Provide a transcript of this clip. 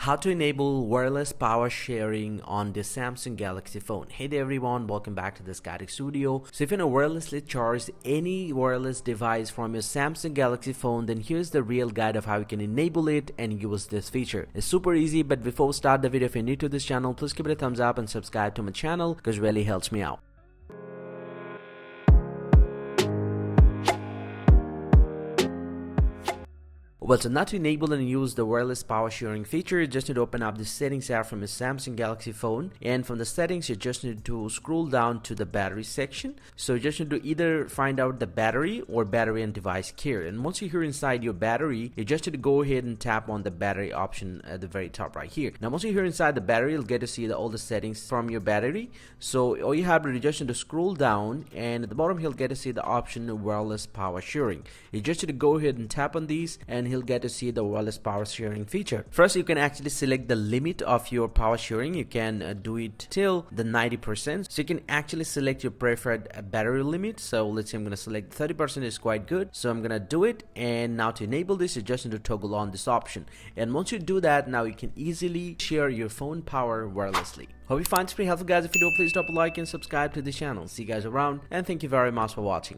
How to enable wireless power sharing on the Samsung Galaxy phone. Hey there everyone, welcome back to the Static Studio. So if you want to wirelessly charge any wireless device from your Samsung Galaxy phone, then here's the real guide of how you can enable it and use this feature. It's super easy, but before we start the video, if you're new to this channel, please give it a thumbs up and subscribe to my channel because it really helps me out. Well, so now to enable and use the wireless power sharing feature, you just need to open up the settings app from your Samsung Galaxy phone, and from the settings you just need to scroll down to the battery section. So you just need to either find out the battery or battery and device care, and once you're here inside your battery, you just need to go ahead and tap on the battery option at the very top right here. Now once you're here inside the battery, you'll get to see all the settings from your battery. So all you have to do is just need to scroll down, and at the bottom you'll get to see the option wireless power sharing. You just need to go ahead and tap on these, and you'll get to see the wireless power sharing feature. First, you can actually select the limit of your power sharing. You can do it till the 90%. So you can actually select your preferred battery limit. So let's say I'm going to select 30% is quite good. So I'm going to do it. And now to enable this, you just need to toggle on this option. And once you do that, now you can easily share your phone power wirelessly. Hope you find this pretty helpful, guys. If you do, please drop a like and subscribe to the channel. See you guys around, and thank you very much for watching.